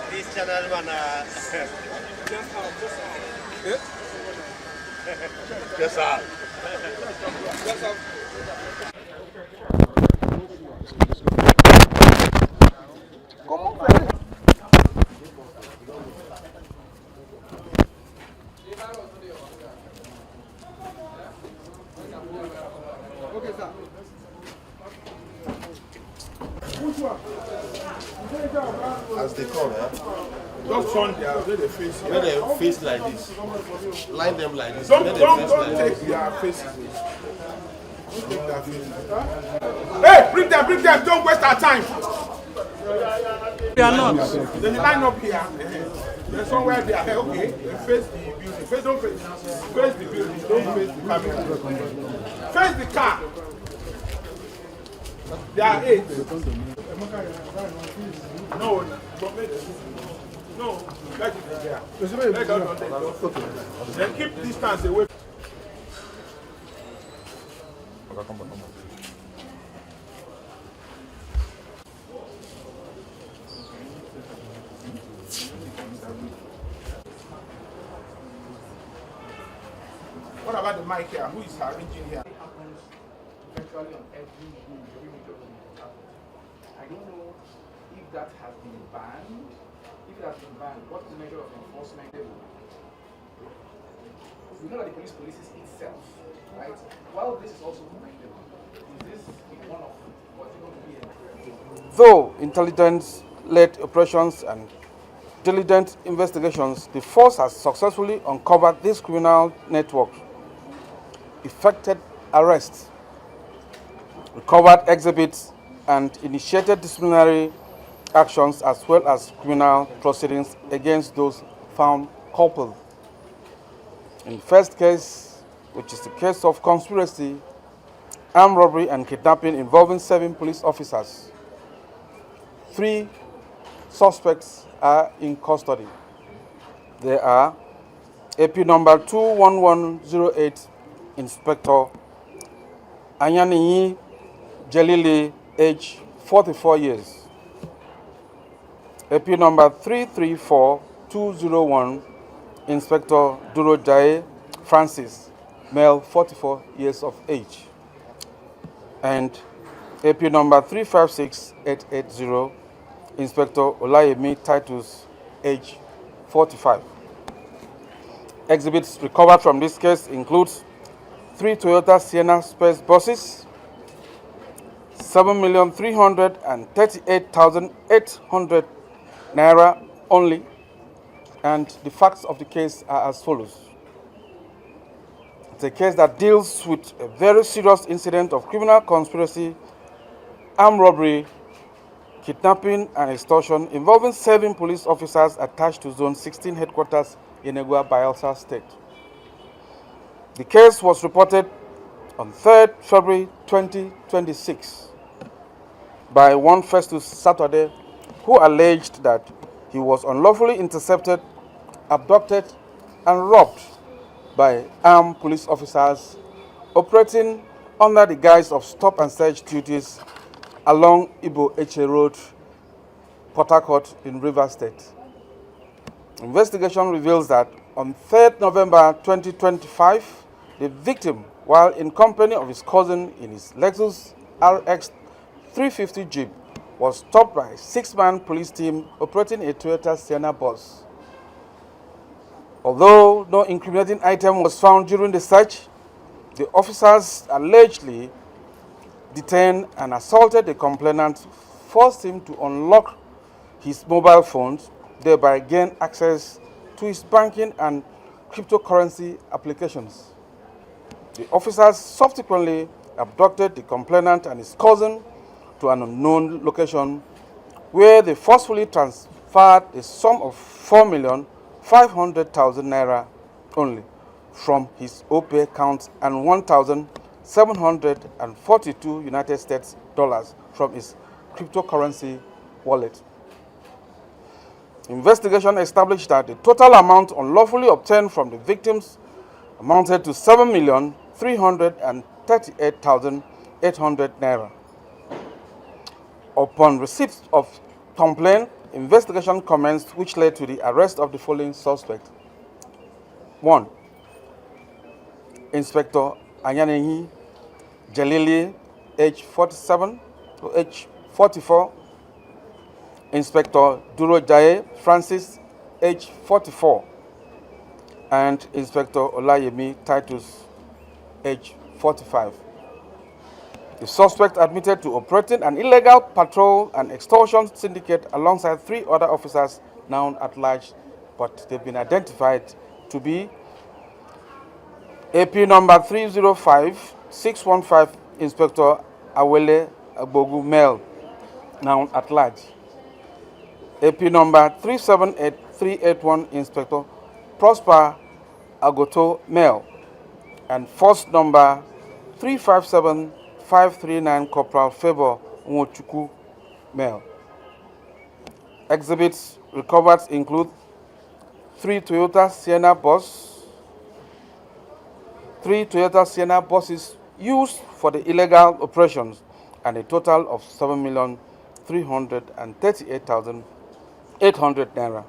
This channel one. Yes, sir. Okay, sir. As they come, Just turn their face. Let them face like this. Line them like this. Don't Let them face like take this. their faces. Don't take their faces. Hey, bring them. Don't waste our time. We are not. They line up here. There's somewhere there. Hey, okay. They face the building. Don't face the building. Don't face the camera. Face the car. There are 8. No. No. Let it be there. Then keep distance away. What about the mic here? Who is arranging here? Virtually on every major thing that happens. I don't know if that has been banned. If it has been banned, what measure of enforcement there will be? We know that the police polices itself, right? While this is also commendable, is this one of what's going to be a... Though intelligence-led operations and diligent investigations, the force has successfully uncovered this criminal network, effected arrests, recovered exhibits, and initiated disciplinary actions as well as criminal proceedings against those found culpable. In the first case, which is the case of conspiracy, armed robbery, and kidnapping involving 7 police officers, 3 suspects are in custody. They are AP number 21108, Inspector Anyaniyi Jelili, age 44 years. AP number 334201, Inspector Durojaye Francis, male, 44 years of age. And AP number 356880, Inspector Olayemi Titus, age 45. Exhibits recovered from this case includes 3 Toyota Sienna Space buses, 7,338,800 naira only, and the facts of the case are as follows. It's a case that deals with a very serious incident of criminal conspiracy, armed robbery, kidnapping, and extortion involving 7 police officers attached to Zone 16 headquarters in Egua, Bayelsa State. The case was reported on 3rd February 2026 by one Festus Saturday, who alleged that he was unlawfully intercepted, abducted, and robbed by armed police officers operating under the guise of stop and search duties along Ibo Eche Road, Port Harcourt in Rivers State. Investigation reveals that on 3rd November 2025, the victim, while in company of his cousin in his Lexus RX 350 Jeep, was stopped by a 6-man police team operating a Toyota Sienna bus. Although no incriminating item was found during the search, the officers allegedly detained and assaulted the complainant, forced him to unlock his mobile phones, thereby gain access to his banking and cryptocurrency applications. The officers subsequently abducted the complainant and his cousin to an unknown location, where they forcefully transferred a sum of 4,500,000 naira only from his OPay account and 1,742 United States dollars from his cryptocurrency wallet. Investigation established that the total amount unlawfully obtained from the victims amounted to 7,338,800 naira. Upon receipt of complaint, investigation commenced, which led to the arrest of the following suspects. 1. Inspector Anyanehi Jalili, age 47 to age 44. Inspector Duro Jaye Francis, age 44. And Inspector Olayemi Titus, age 45. The suspect admitted to operating an illegal patrol and extortion syndicate alongside 3 other officers now at large, but they've been identified to be AP number 305615, Inspector Awele Agbogu Mel, now at large. AP number 378381, Inspector Prosper Agoto Mel, and force number 357539, Corporal Favor Nwochukwu Mel. Exhibits recovered include 3 Toyota Sienna buses used for the illegal operations, and a total of 7,338,800 naira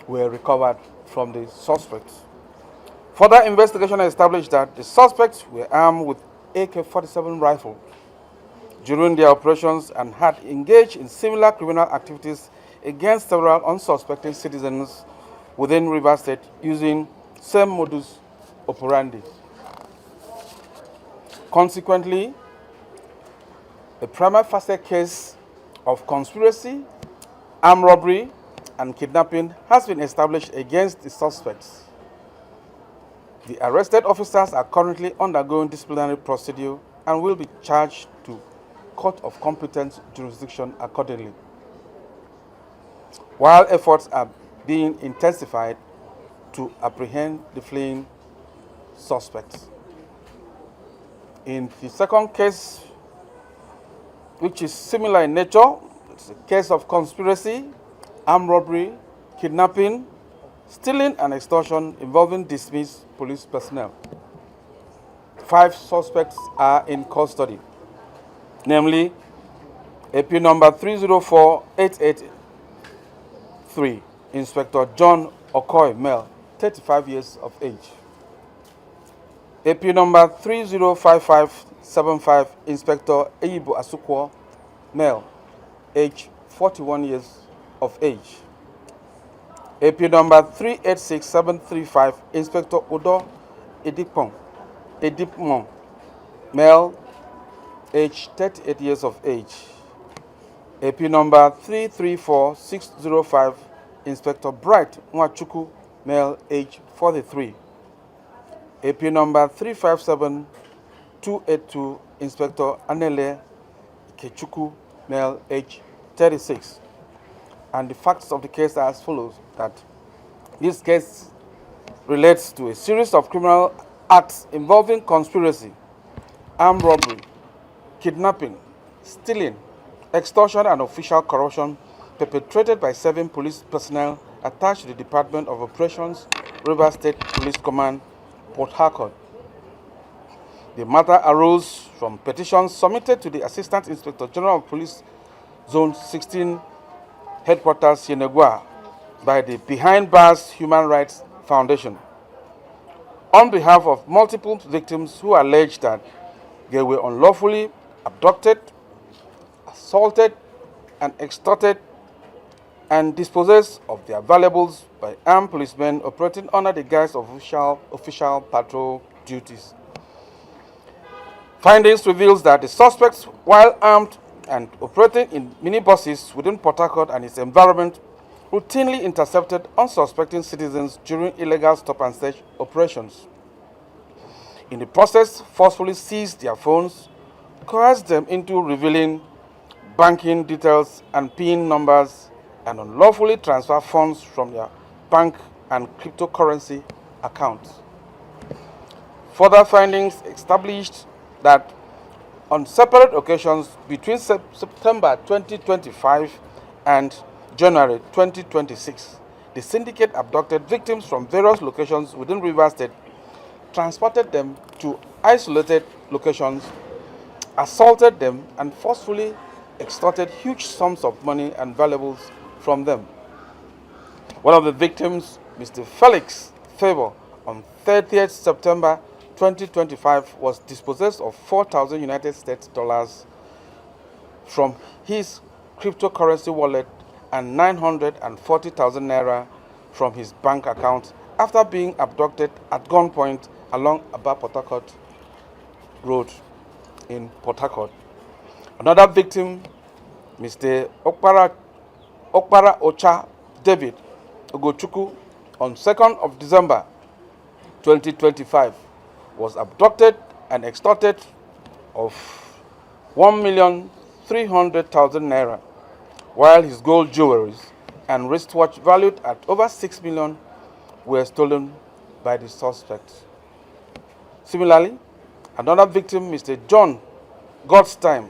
were recovered from the suspects. Further investigation established that the suspects were armed with AK-47 rifle during their operations and had engaged in similar criminal activities against several unsuspecting citizens within Rivers State using same modus operandi. Consequently, a prima facie case of conspiracy, armed robbery, and kidnapping has been established against the suspects. The arrested officers are currently undergoing disciplinary procedure and will be charged to court of competent jurisdiction accordingly, while efforts are being intensified to apprehend the fleeing suspects. In the second case, which is similar in nature, it's a case of conspiracy, armed robbery, kidnapping, stealing, and extortion involving dismissed police personnel. 5 suspects are in custody, namely AP number 304883, Inspector John Okoy Mel, 35 years of age. AP number 305575, Inspector Eyibo Asukwo Mel, age 41 years of age. AP number 386735, Inspector Odo Edipmon Mel, age 38 years of age. AP number 334605, Inspector Bright Nwachukwu Mel, age 43. AP number 357282, Inspector Anele Kechukwu Mel, age 36. And the facts of the case are as follows: that this case relates to a series of criminal acts involving conspiracy, armed robbery, kidnapping, stealing, extortion, and official corruption perpetrated by 7 police personnel attached to the Department of Operations, Rivers State Police Command, Port Harcourt. The matter arose from petitions submitted to the Assistant Inspector General of Police, Zone 16, Headquarters, Yenegua, by the Behind Bars Human Rights Foundation, on behalf of multiple victims who alleged that they were unlawfully abducted, assaulted, and extorted, and dispossessed of their valuables by armed policemen operating under the guise of official patrol duties. Findings reveals that the suspects, while armed and operating in minibuses within Port Harcourt and its environment, routinely intercepted unsuspecting citizens during illegal stop-and-search operations. In the process, forcefully seized their phones, coerced them into revealing banking details and PIN numbers, and unlawfully transfer funds from their bank and cryptocurrency accounts. Further findings established that on separate occasions between September 2025 and January 2026, the syndicate abducted victims from various locations within Rivers State, transported them to isolated locations, assaulted them, and forcefully extorted huge sums of money and valuables from them. One of the victims, Mr. Felix Favor, on 30th September 2025, was dispossessed of 4,000 United States dollars from his cryptocurrency wallet and 940,000 naira from his bank account after being abducted at gunpoint along Aba Port Harcourt Road in Port Harcourt. Another victim, Mr. Okpara Ocha David Ogochukwu, on 2nd of December 2025, was abducted and extorted of 1,300,000 naira, while his gold jewelries and wristwatch valued at over 6 million were stolen by the suspect. Similarly, another victim, Mr. John Godstime,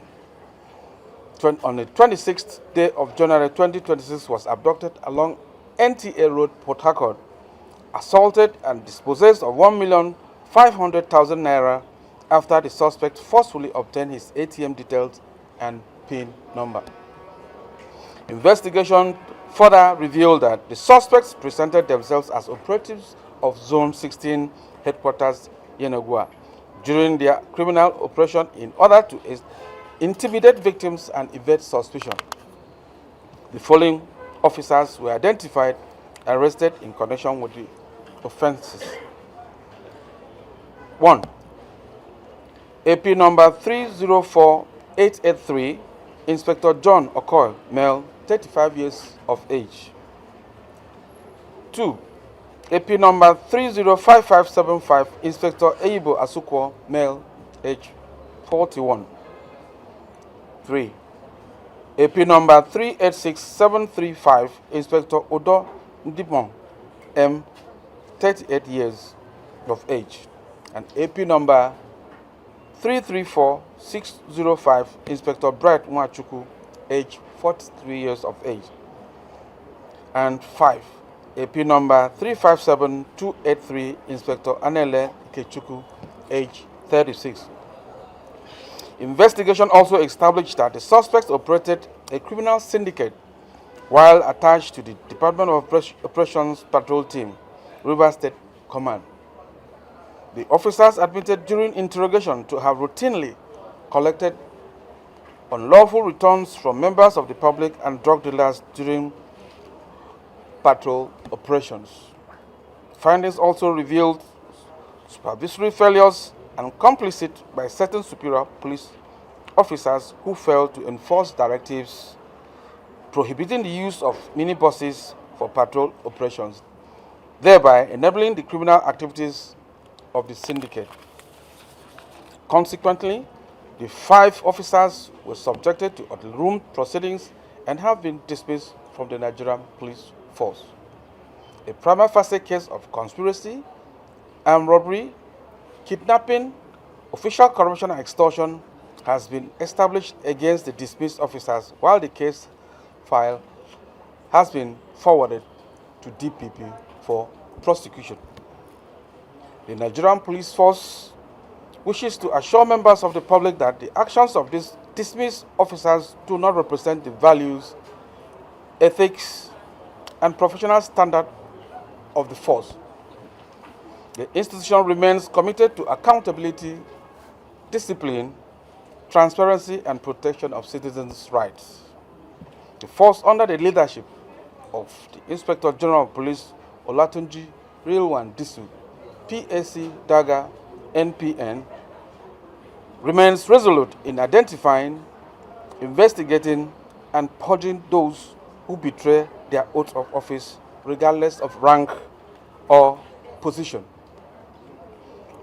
on the 26th day of January 2026, was abducted along NTA Road, Port Harcourt, assaulted and dispossessed of 1,500,000 naira after the suspect forcefully obtained his ATM details and PIN number. Investigation further revealed that the suspects presented themselves as operatives of Zone 16 headquarters, Yenagua, during their criminal operation in order to intimidate victims and evade suspicion. The following officers were identified and arrested in connection with the offenses. 1. AP number 304883, Inspector John Okoy, male, 35 years of age. 2. AP number 305575, Inspector Eibo Asukwo, male, age 41. 3. AP number 386735, Inspector Odo Ndipon, M, 38 years of age. And AP number 334605, Inspector Bright Nwachukwu, age 43 years of age. And 5. AP number 357283, Inspector Anele Ikechukwu, age 36. Investigation also established that the suspects operated a criminal syndicate while attached to the Department of Operations Patrol Team, Rivers State Command. The officers admitted during interrogation to have routinely collected unlawful returns from members of the public and drug dealers during patrol operations. Findings also revealed supervisory failures and complicit by certain superior police officers who failed to enforce directives prohibiting the use of minibuses for patrol operations, thereby enabling the criminal activities of the syndicate. Consequently, the 5 officers were subjected to room proceedings and have been dismissed from the Nigerian police force. A prima facie case of conspiracy, armed robbery, kidnapping, official corruption and extortion has been established against the dismissed officers, while the case file has been forwarded to DPP for prosecution. The Nigerian police force wishes to assure members of the public that the actions of these dismissed officers do not represent the values, ethics, and professional standard of the force. The institution remains committed to accountability, discipline, transparency, and protection of citizens' rights. The force, under the leadership of the Inspector General of Police Olatunji Rilwan Disu, PAC Daga NPN, remains resolute in identifying, investigating, and purging those who betray their oath of office, regardless of rank or position.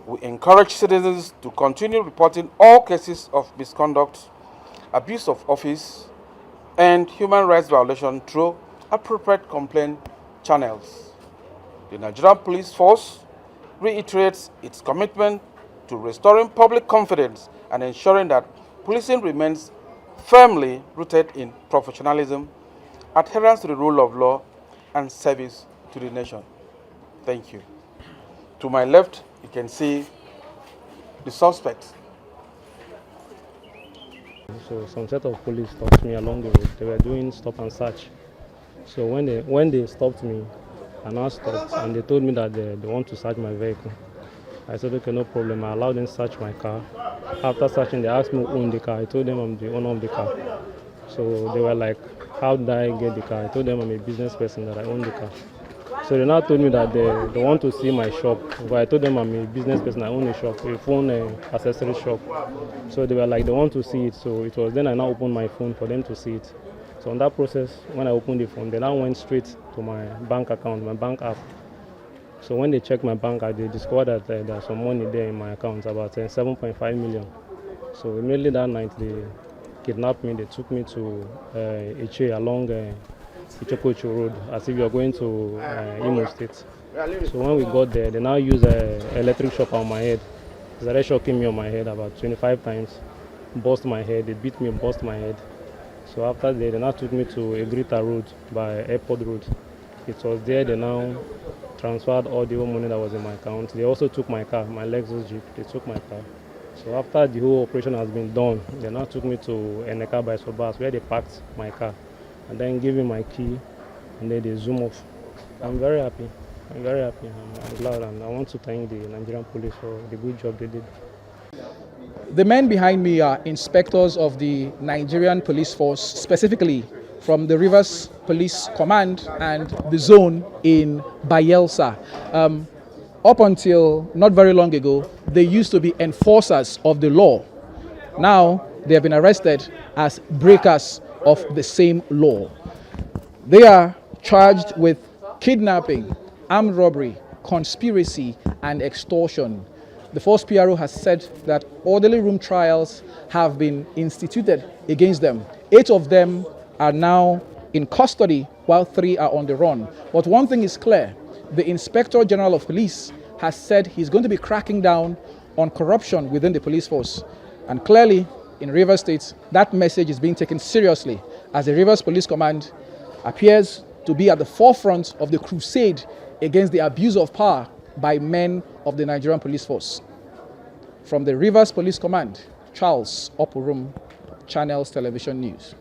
We encourage citizens to continue reporting all cases of misconduct, abuse of office, and human rights violation through appropriate complaint channels. The Nigerian Police Force reiterates its commitment to restoring public confidence and ensuring that policing remains firmly rooted in professionalism adherence to the rule of law, and service to the nation. Thank you. To my left, you can see the suspects. So some set of police stopped me along the road. They were doing stop and search. So when they stopped me, I now stopped, and they told me that they want to search my vehicle. I said, okay, no problem. I allowed them to search my car. After searching, they asked me who owned the car. I told them I'm the owner of the car. So they were like, how did I get the car? I told them I'm a business person, that I own the car. So they now told me that they want to see my shop. But I told them I'm a business person, I own a shop, a phone accessory shop. So they were like, they want to see it. So it was then I now opened my phone for them to see it. So in that process, when I opened the phone, they now went straight to my bank account, my bank app. So when they checked my bank app, they discovered that there's some money there in my account, about 7.5 million. So immediately that night, they kidnapped me. They took me to Eche along Ichokocho Road, as if you're going to Imo State. So when we got there, they now used an electric shock on my head. They started shocking me on my head about 25 times, bust my head. They beat me and bust my head. So after that, they now took me to Egrita Road by Airport Road. It was there they now transferred all the money that was in my account. They also took my car, my Lexus Jeep. They took my car. So after the whole operation has been done, they now took me to Eneka by Sobas, where they parked my car, and then gave me my key, and then they zoom off. I'm very happy. I'm very happy. I'm glad, and I want to thank the Nigerian police for the good job they did. The men behind me are inspectors of the Nigerian police force, specifically from the Rivers Police Command and the zone in Bayelsa. Up until not very long ago, they used to be enforcers of the law. Now, they have been arrested as breakers of the same law. They are charged with kidnapping, armed robbery, conspiracy, and extortion. The Force PRO has said that orderly room trials have been instituted against them. 8 of them are now in custody while 3 are on the run. But one thing is clear, the Inspector General of Police has said he's going to be cracking down on corruption within the police force. And clearly, in Rivers State, that message is being taken seriously as the Rivers Police Command appears to be at the forefront of the crusade against the abuse of power by men of the Nigerian police force. From the Rivers Police Command, Charles Oporum, Channels Television News.